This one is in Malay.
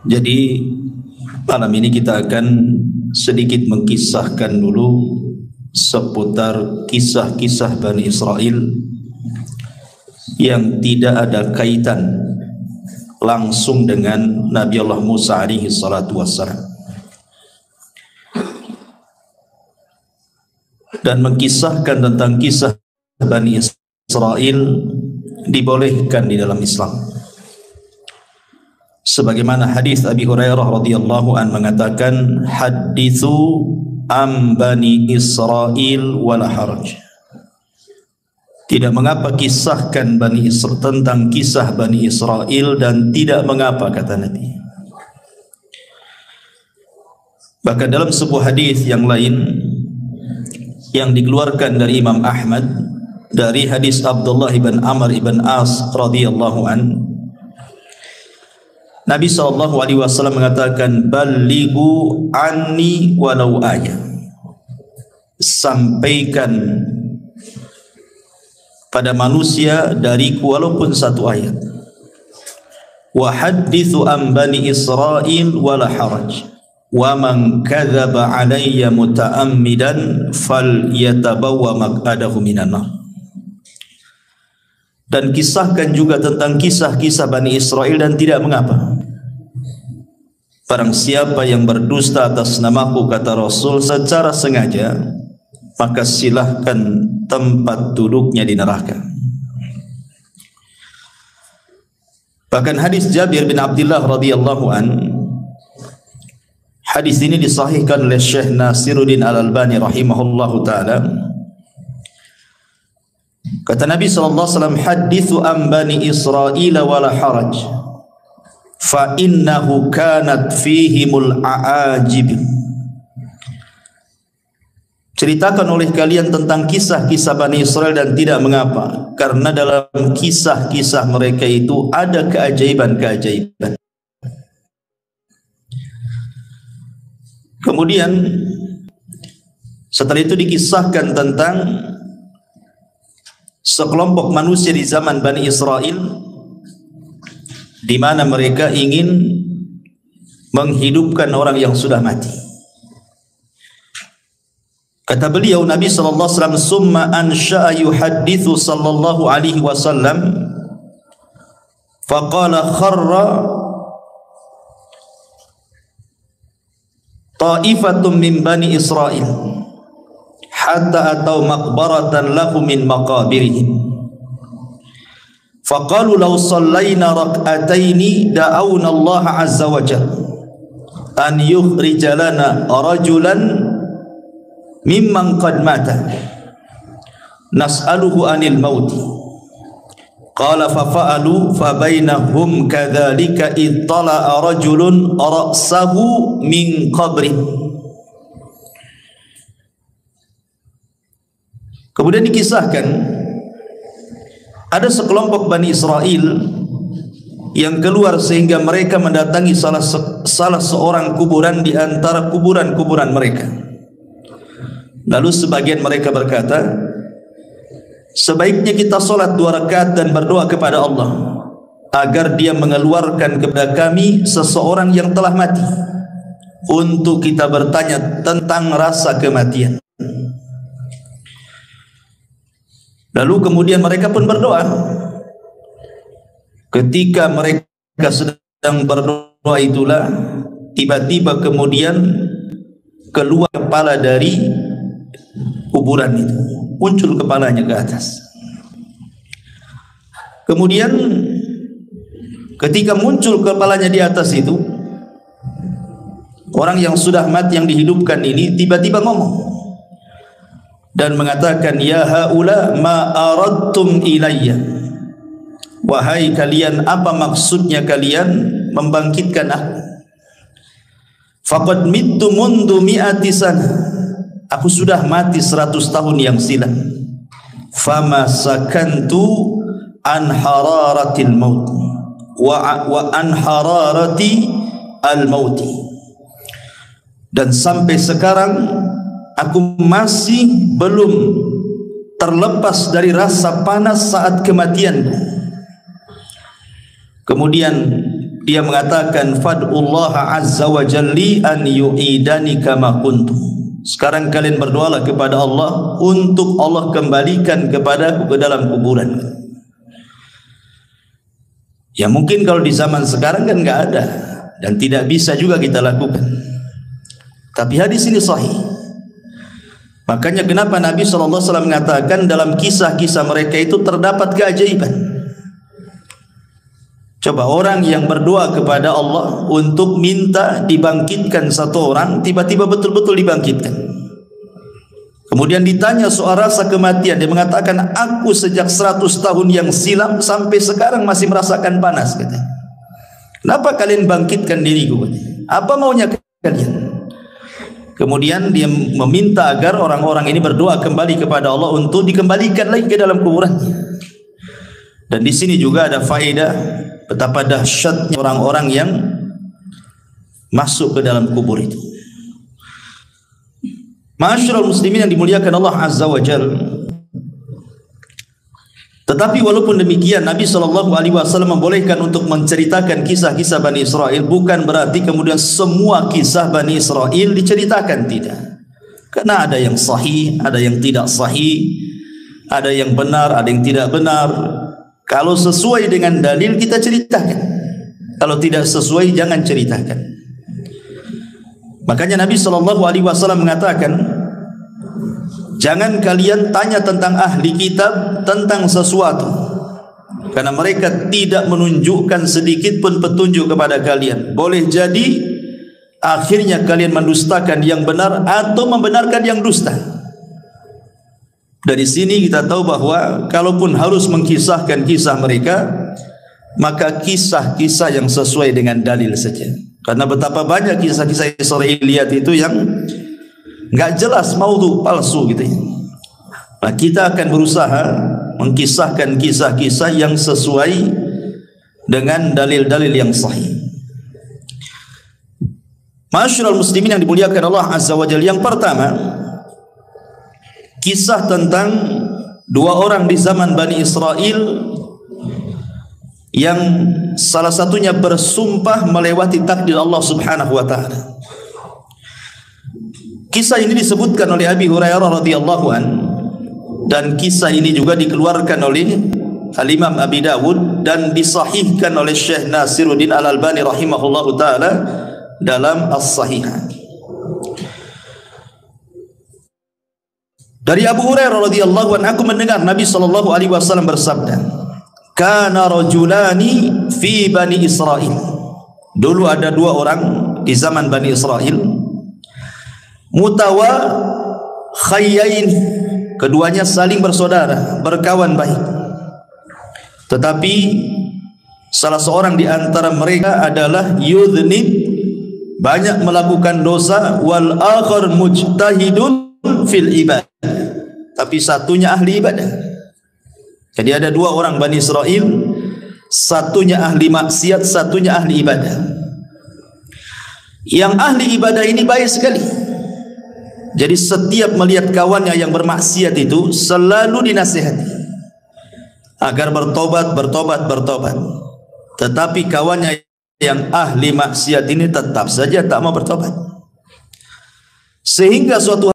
Jadi malam ini kita akan sedikit mengkisahkan dulu seputar kisah-kisah Bani Israel yang tidak ada kaitan langsung dengan Nabi Allah Musa alaihi salatu wassalam, dan mengkisahkan tentang kisah Bani Israel dibolehkan di dalam Islam. Sebagaimana hadis Abi Hurairah radhiyallahu an mengatakan, haditsu am Bani Israel wala haraj. Tidak mengapa kisahkan Bani Israel, tentang kisah Bani Israel, dan tidak mengapa, kata Nabi. Bahkan dalam sebuah hadis yang lain yang dikeluarkan dari Imam Ahmad dari hadis Abdullah ibn Amr ibn As radhiyallahu an, Nabi SAW mengatakan, balighu anni walau ayat. Sampaikan pada manusia dariku walaupun satu ayat. Wa hadithu an Bani Israel wala haraj. Wa man kadzaba alayya muta'ammidan falyatabawwa maq'adahu minan nar. Dan kisahkan juga tentang kisah-kisah Bani Israel dan tidak mengapa. Barang siapa yang berdusta atas namaku, kata Rasul, secara sengaja, maka silahkan tempat duduknya di neraka. Bahkan hadis Jabir bin Abdullah radhiyallahu an, hadis ini disahihkan oleh Syekh Nasiruddin Al-Albani rahimahullahu taala. Kata Nabi SAW, hadithu an Bani Israel wala haraj, fa innahu kanat fihimul a'ajib. Ceritakan oleh kalian tentang kisah-kisah Bani Israel dan tidak mengapa, karena dalam kisah-kisah mereka itu ada keajaiban-keajaiban. Kemudian setelah itu dikisahkan tentang sekelompok manusia di zaman Bani Israel, di mana mereka ingin menghidupkan orang yang sudah mati. Kata beliau, Nabi SAW, summa ansha'a yuhaddithu sallallahu alaihi wasallam, faqala kharra ta'ifatun min Bani Israel hatta atau maqbaratan lahu min maqabirihim. Faqalu law sallayna rak'ataini da'awna Allah azza wa jalla an yukhrija lana rajulan mimman qad mata nas'aluhu anil maut. Qala fa fa'alu fa bainahum kadzalika ittala'a rajulun ra'sahu min qabri. Kemudian dikisahkan ada sekelompok Bani Israel yang keluar sehingga mereka mendatangi salah seorang kuburan di antara kuburan-kuburan mereka. Lalu sebagian mereka berkata, sebaiknya kita solat 2 rakaat dan berdoa kepada Allah agar Dia mengeluarkan kepada kami seseorang yang telah mati untuk kita bertanya tentang rasa kematian. Lalu kemudian mereka pun berdoa. Ketika mereka sedang berdoa itulah tiba-tiba kemudian keluar kepala dari kuburan itu, muncul kepalanya ke atas. Kemudian ketika muncul kepalanya di atas itu, orang yang sudah mati yang dihidupkan ini tiba-tiba ngomong dan mengatakan, ya haula ma aradtum ilayya, wahai kalian, apa maksudnya kalian membangkitkan aku? Faqad mittu mundu mi'ati sana, aku sudah mati 100 tahun yang silam. Fama sakantu an hararatil maut wa an hararati al mauti, dan sampai sekarang aku masih belum terlepas dari rasa panas saat kematianku. Kemudian dia mengatakan fad'ullaha azza wa jalli an yu'idani kama kuntu. Sekarang kalian berdoalah kepada Allah untuk Allah kembalikan kepadaku ke dalam kuburan. Ya mungkin kalau di zaman sekarang kan enggak ada dan tidak bisa juga kita lakukan. Tapi hadis ini sahih. Makanya kenapa Nabi SAW mengatakan dalam kisah-kisah mereka itu terdapat keajaiban. Coba orang yang berdoa kepada Allah untuk minta dibangkitkan satu orang, tiba-tiba betul-betul dibangkitkan. Kemudian ditanya soal rasa kematian, dia mengatakan aku sejak 100 tahun yang silam sampai sekarang masih merasakan panas, katanya. Kenapa kalian bangkitkan diriku? Apa maunya kalian? Kemudian dia meminta agar orang-orang ini berdoa kembali kepada Allah untuk dikembalikan lagi ke dalam kuburannya. Dan di sini juga ada faedah betapa dahsyatnya orang-orang yang masuk ke dalam kubur itu. Ma'asyiral muslimin yang dimuliakan Allah Azza wa Jalla. Tetapi walaupun demikian Nabi SAW membolehkan untuk menceritakan kisah-kisah Bani Israel, bukan berarti kemudian semua kisah Bani Israel diceritakan, tidak. Karena ada yang sahih, ada yang tidak sahih, ada yang benar, ada yang tidak benar. Kalau sesuai dengan dalil kita ceritakan, kalau tidak sesuai jangan ceritakan. Makanya Nabi SAW mengatakan, jangan kalian tanya tentang ahli kitab tentang sesuatu, karena mereka tidak menunjukkan sedikit pun petunjuk kepada kalian. Boleh jadi akhirnya kalian mendustakan yang benar atau membenarkan yang dusta. Dari sini kita tahu bahwa kalaupun harus mengkisahkan kisah mereka, maka kisah-kisah yang sesuai dengan dalil saja. Karena betapa banyak kisah-kisah Israiliyat itu yang enggak jelas, maudhu, palsu gitu ya. Nah, kita akan berusaha mengkisahkan kisah-kisah yang sesuai dengan dalil-dalil yang sahih. Ma'asyiral muslimin yang dimuliakan Allah Azza wa Jalla, yang pertama kisah tentang dua orang di zaman Bani Israel yang salah satunya bersumpah melewati takdir Allah Subhanahu wa taala. Kisah ini disebutkan oleh Abi Hurairah radhiyallahu an, dan kisah ini juga dikeluarkan oleh Al-Imam Abi Dawud dan disahihkan oleh Syekh Nasiruddin Al-Albani rahimahullahu taala dalam As-Sahihah. Dari Abu Hurairah radhiyallahu an, aku mendengar Nabi sallallahu alaihi wasallam bersabda, kana rajulani fi Bani Israel. Dulu ada dua orang di zaman Bani Israel, mutawakhayyain, keduanya saling bersaudara, berkawan baik. Tetapi salah seorang di antara mereka adalah yudhnib, banyak melakukan dosa, wal akhar mujtahidun fil ibadah, tapi satunya ahli ibadah. Jadi ada dua orang Bani Israel, satunya ahli maksiat, satunya ahli ibadah. Yang ahli ibadah ini baik sekali. Jadi setiap melihat kawannya yang bermaksiat itu selalu dinasihati agar bertobat. Tetapi kawannya yang ahli maksiat ini tetap saja tak mau bertobat. Sehingga suatu